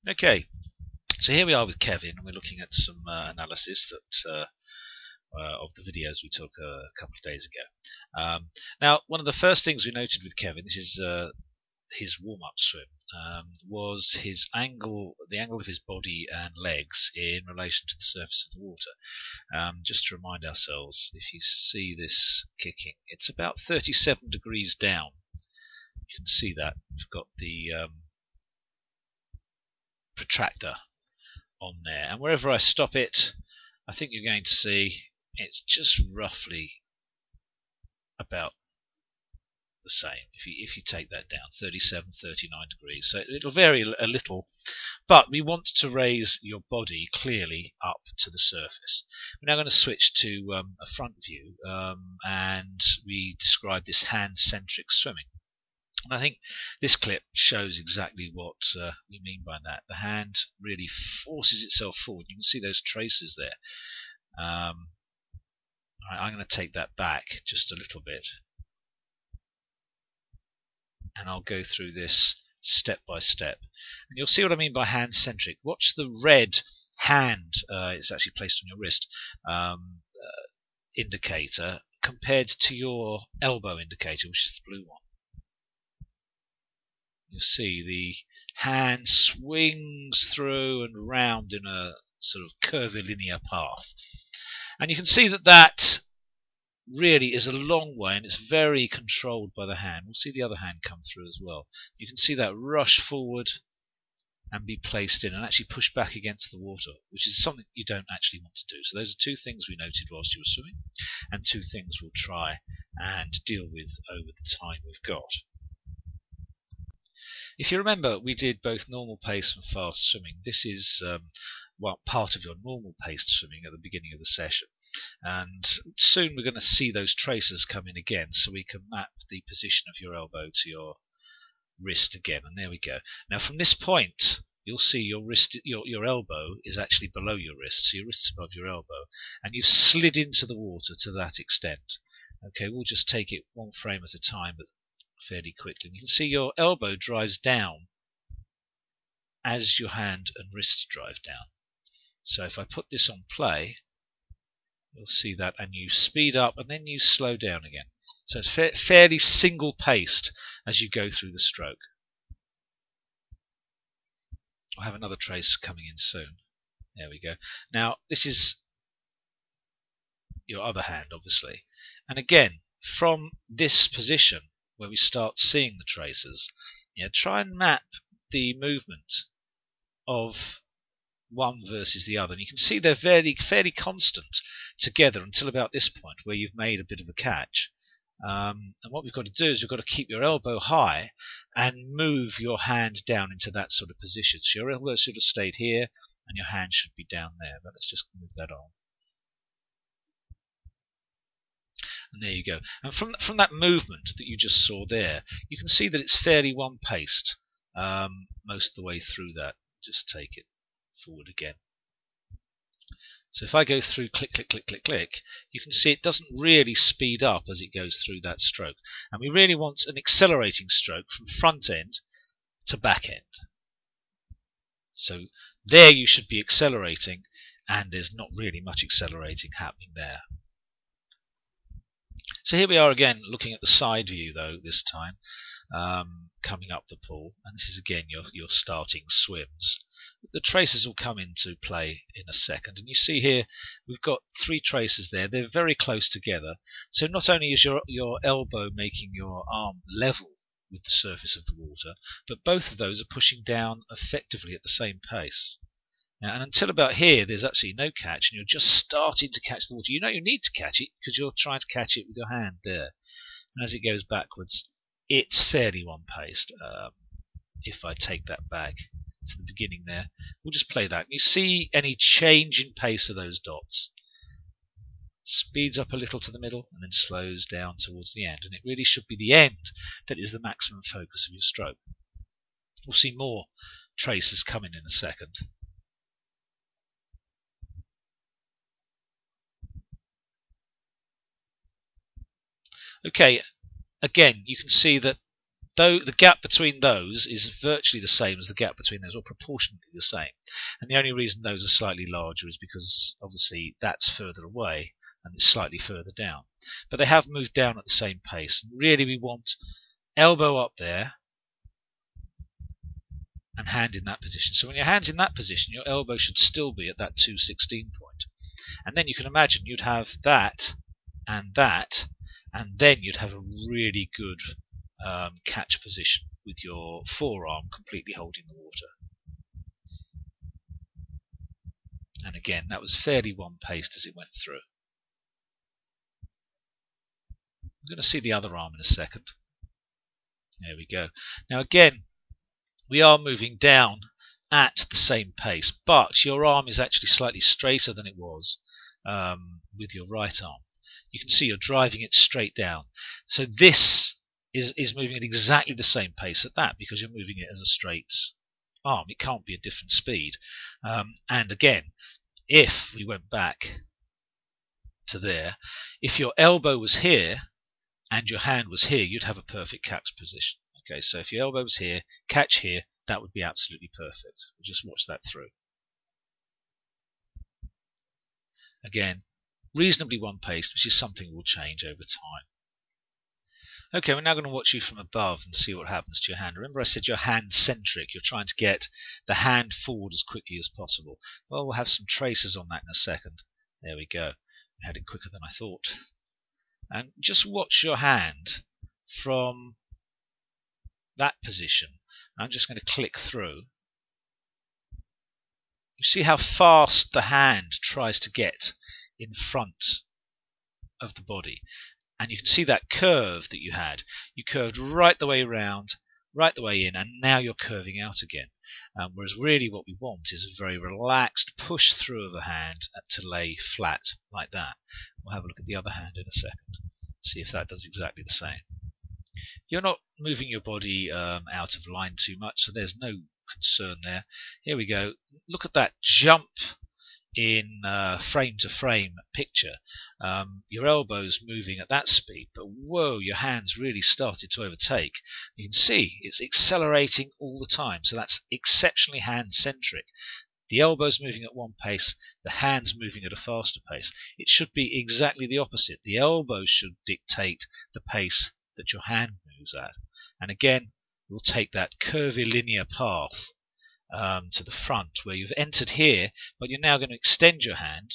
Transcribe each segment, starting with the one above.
Okay, so here we are with Kevin, and we're looking at some analysis that of the videos we took a couple of days ago. Now, one of the first things we noted with Kevin, this is his warm-up swim, was his angle, the angle of his body and legs in relation to the surface of the water. Just to remind ourselves, if you see this kicking, it's about 37 degrees down. You can see that. We've got the protractor on there, and wherever I stop it, I think you're going to see it's just roughly about the same. If you take that down, 37, 39 degrees, so it'll vary a little, but we want to raise your body clearly up to the surface. We're now going to switch to a front view, and we describe this hand-centric swimming. And I think this clip shows exactly what we mean by that. The hand really forces itself forward. You can see those traces there. Right, I'm going to take that back just a little bit, and I'll go through this step by step. And you'll see what I mean by hand-centric. Watch the red hand, it's actually placed on your wrist, indicator compared to your elbow indicator, which is the blue one. You'll see the hand swings through and round in a sort of curvilinear path. And you can see that that really is a long way, and it's very controlled by the hand. We'll see the other hand come through as well. You can see that rush forward and be placed in and actually push back against the water, which is something you don't actually want to do. So those are two things we noted whilst you were swimming, and two things we'll try and deal with over the time we've got. If you remember, we did both normal pace and fast swimming. This is part of your normal paced swimming at the beginning of the session. And soon we're going to see those traces come in again, so we can map the position of your elbow to your wrist again. And there we go. Now from this point, you'll see your wrist, your elbow is actually below your wrist, so your wrist's above your elbow, and you've slid into the water to that extent. Okay, we'll just take it one frame at a time, but fairly quickly. And you can see your elbow drives down as your hand and wrist drive down. So if I put this on play, you'll see that, and you speed up and then you slow down again. So it's fairly single paced as you go through the stroke. I'll have another trace coming in soon. There we go. Now this is your other hand, obviously, and again from this position where we start seeing the traces, try and map the movement of one versus the other. And you can see they're fairly constant together until about this point where you've made a bit of a catch. And what we've got to do is we've got to keep your elbow high and move your hand down into that sort of position. So your elbow should have stayed here and your hand should be down there. But let's just move that on. And there you go. And from that movement that you just saw there, you can see that it's fairly one-paced most of the way through that. Just take it forward again. So if I go through click, click, click, click, click, you can see it doesn't really speed up as it goes through that stroke. And we really want an accelerating stroke from front end to back end. So there you should be accelerating, and there's not really much accelerating happening there. So here we are again looking at the side view though this time, coming up the pool, and this is again your starting swims. The traces will come into play in a second, and you see here we've got three traces there. They're very close together, so not only is your elbow making your arm level with the surface of the water, but both of those are pushing down effectively at the same pace. Now, and until about here, there's absolutely no catch, and you're just starting to catch the water. You know you need to catch it because you're trying to catch it with your hand there. And as it goes backwards, it's fairly one-paced. If I take that back to the beginning there, we'll just play that. You see any change in pace of those dots. Speeds up a little to the middle and then slows down towards the end. And it really should be the end that is the maximum focus of your stroke. We'll see more traces coming in a second. Okay, again, you can see that though the gap between those is virtually the same as the gap between those, or proportionately the same. And the only reason those are slightly larger is because obviously that's further away and it's slightly further down. But they have moved down at the same pace. Really, we want elbow up there and hand in that position. So when your hand's in that position, your elbow should still be at that 216 point. And then you can imagine you'd have that, and then you'd have a really good catch position with your forearm completely holding the water. And again, that was fairly one-paced as it went through. I'm going to see the other arm in a second. There we go. Now again, we are moving down at the same pace, but your arm is actually slightly straighter than it was with your right arm. You can see you're driving it straight down. So this is moving at exactly the same pace at that, because you're moving it as a straight arm. It can't be a different speed. And again, if we went back to there, if your elbow was here and your hand was here, you'd have a perfect catch position. Okay, so if your elbow was here, catch here, that would be absolutely perfect. We'll just watch that through. Again, reasonably one-paced, which is something we'll change over time. Okay, we're now going to watch you from above and see what happens to your hand. Remember I said you're hand-centric. You're trying to get the hand forward as quickly as possible. Well, we'll have some traces on that in a second. There we go. I had it quicker than I thought. And just watch your hand from that position. I'm just going to click through. You see how fast the hand tries to get in front of the body. And you can see that curve that you had. You curved right the way around, right the way in, and now you're curving out again. Whereas really what we want is a very relaxed push through of a hand to lay flat like that. We'll have a look at the other hand in a second, see if that does exactly the same. You're not moving your body out of line too much, so there's no concern there. Here we go. Look at that jump in frame-to-frame picture. Your elbow's moving at that speed, but whoa, your hands really started to overtake. You can see it's accelerating all the time, so that's exceptionally hand-centric. The elbow's moving at one pace, the hand's moving at a faster pace. It should be exactly the opposite. The elbow should dictate the pace that your hand moves at. And again, we'll take that curvilinear path to the front where you've entered here, but you're now going to extend your hand.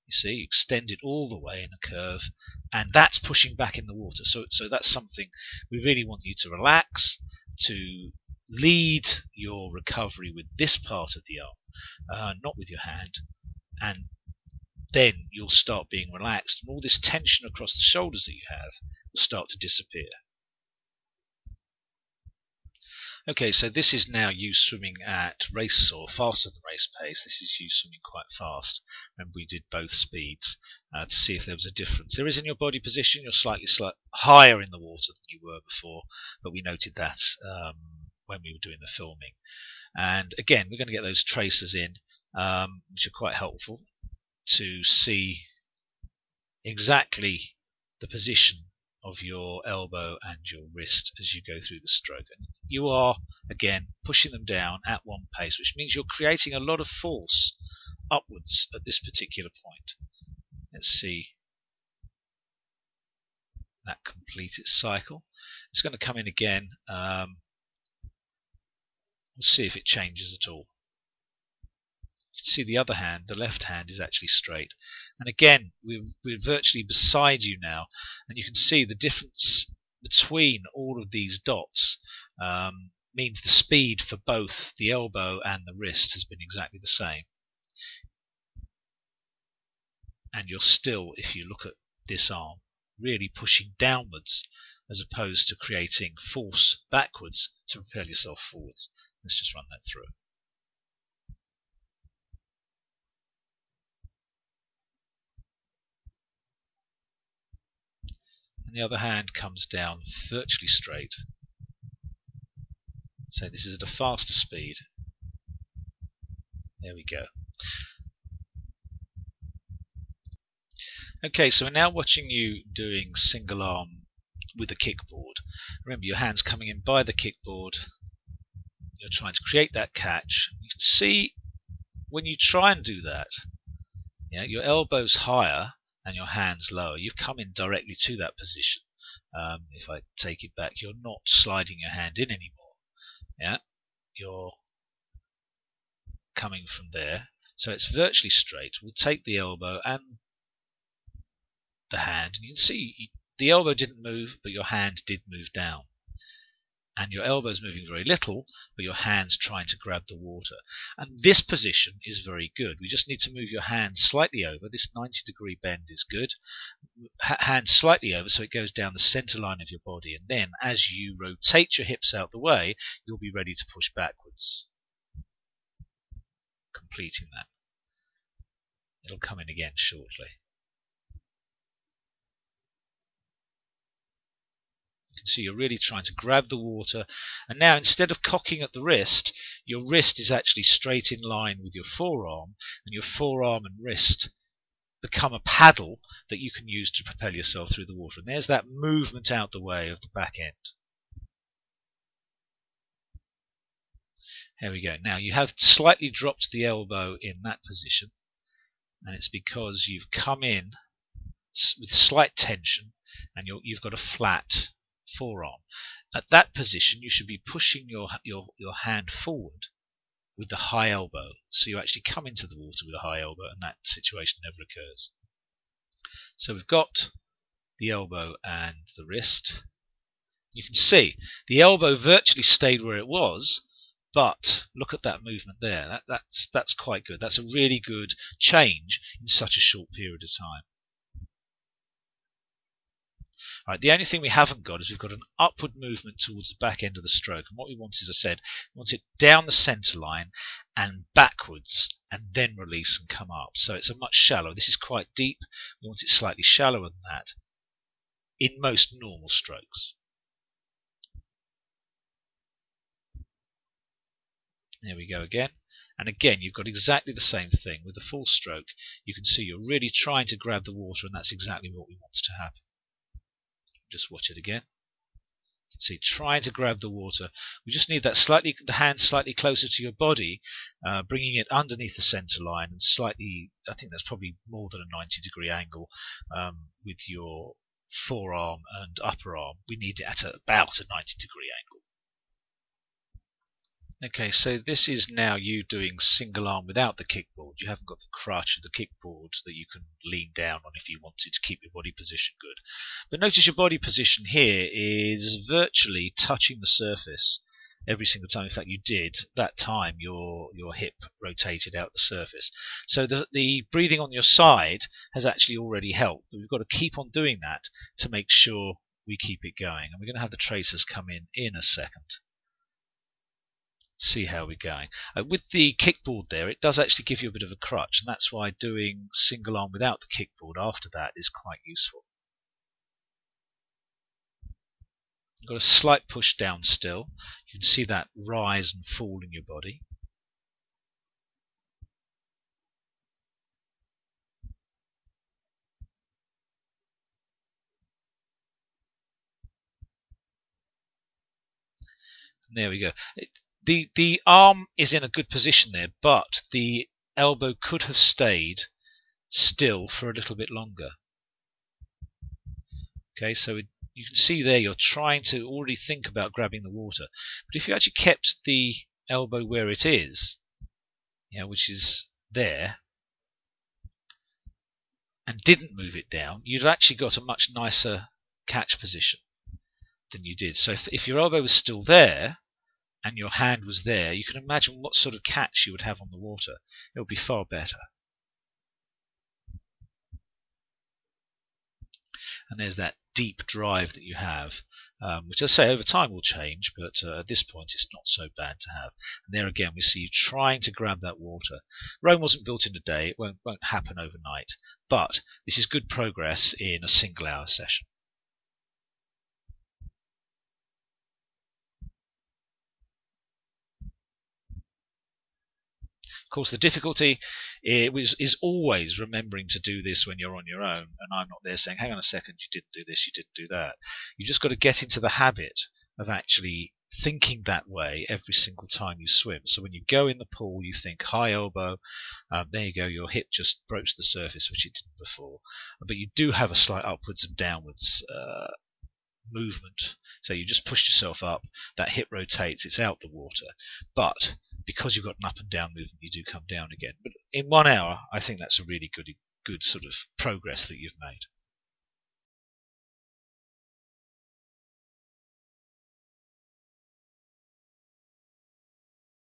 You see, you extend it all the way in a curve, and that's pushing back in the water. So that's something we really want you to relax, to lead your recovery with this part of the arm, not with your hand, and then you'll start being relaxed, and all this tension across the shoulders that you have will start to disappear. Okay, so this is now you swimming at race or faster than race pace. This is you swimming quite fast. Remember, we did both speeds to see if there was a difference. There is in your body position. You're slightly higher in the water than you were before, but we noted that when we were doing the filming. And again, we're going to get those traces in, which are quite helpful to see exactly the position of your elbow and your wrist as you go through the stroke. And you are, again, pushing them down at one pace, which means you're creating a lot of force upwards at this particular point. Let's see that complete its cycle. It's going to come in again. We'll see if it changes at all. You can see the other hand, the left hand, is actually straight. And again, we're virtually beside you now, and you can see the difference between all of these dots means the speed for both the elbow and the wrist has been exactly the same. And you're still, if you look at this arm, really pushing downwards as opposed to creating force backwards to propel yourself forwards. Let's just run that through. And the other hand comes down virtually straight. So this is at a faster speed. There we go. Okay, so we're now watching you doing single arm with the kickboard. Remember, your hand's coming in by the kickboard. You're trying to create that catch. You can see when you try and do that, your elbow's higher and your hand's lower. You've come in directly to that position. If I take it back, you're not sliding your hand in anymore. You're coming from there, so it's virtually straight. We'll take the elbow and the hand, and you can see the elbow didn't move, but your hand did move down. And your elbow's moving very little, but your hand's trying to grab the water. And this position is very good. We just need to move your hand slightly over. This 90-degree bend is good. Hand slightly over so it goes down the center line of your body. And then as you rotate your hips out the way, you'll be ready to push backwards. Completing that. It'll come in again shortly. You can see you're really trying to grab the water, and now instead of cocking at the wrist, your wrist is actually straight in line with your forearm, and your forearm and wrist become a paddle that you can use to propel yourself through the water. And there's that movement out the way of the back end. There we go. Now you have slightly dropped the elbow in that position, and it's because you've come in with slight tension and you've got a flat forearm. At that position, you should be pushing your hand forward with the high elbow, so you actually come into the water with a high elbow, and that situation never occurs. So we've got the elbow and the wrist. You can see the elbow virtually stayed where it was, but look at that movement there. That's quite good. That's a really good change in such a short period of time. Right, the only thing we haven't got is we've got an upward movement towards the back end of the stroke. And what we want, as I said, we want it down the center line and backwards, and then release and come up. So it's a much shallower. This is quite deep. We want it slightly shallower than that in most normal strokes. There we go again. And again, you've got exactly the same thing with the full stroke. You can see you're really trying to grab the water, and that's exactly what we want to happen. Just watch it again. You can see trying to grab the water. We just need that the hand slightly closer to your body, bringing it underneath the center line and slightly, I think that's probably more than a 90-degree angle with your forearm and upper arm. We need it at about a 90-degree angle. Okay, so this is now you doing single arm without the kickboard. You haven't got the crutch of the kickboard that you can lean down on if you wanted to keep your body position good. But notice your body position here is virtually touching the surface every single time. In fact, you did that time your hip rotated out the surface. So the breathing on your side has actually already helped. But we've got to keep on doing that to make sure we keep it going. And we're going to have the tracers come in a second. See how we're going. With the kickboard there, it does actually give you a bit of a crutch, and that's why doing single arm without the kickboard after that is quite useful. You've got a slight push down still. You can see that rise and fall in your body. And there we go. The arm is in a good position there, but the elbow could have stayed still for a little bit longer. Okay, so you can see there you're trying to already think about grabbing the water. But if you actually kept the elbow where it is, which is there, and didn't move it down, you'd actually got a much nicer catch position than you did. So if your elbow was still there, and your hand was there, you can imagine what sort of catch you would have on the water. It would be far better. And there's that deep drive that you have, which I say over time will change, but at this point it's not so bad to have. And there again we see you trying to grab that water. Rome wasn't built in a day, it won't happen overnight, but this is good progress in a single-hour session. Of course, the difficulty is always remembering to do this when you're on your own, and I'm not there saying, hang on a second, you didn't do this, you didn't do that. You just got to get into the habit of actually thinking that way every single time you swim. So when you go in the pool, you think high elbow. There you go, your hip just broached the surface, which it didn't before. But you do have a slight upwards and downwards movement. So you just pushed yourself up, that hip rotates, it's out the water. But because you've got an up and down movement, you do come down again. But in 1 hour, I think that's a really good sort of progress that you've made.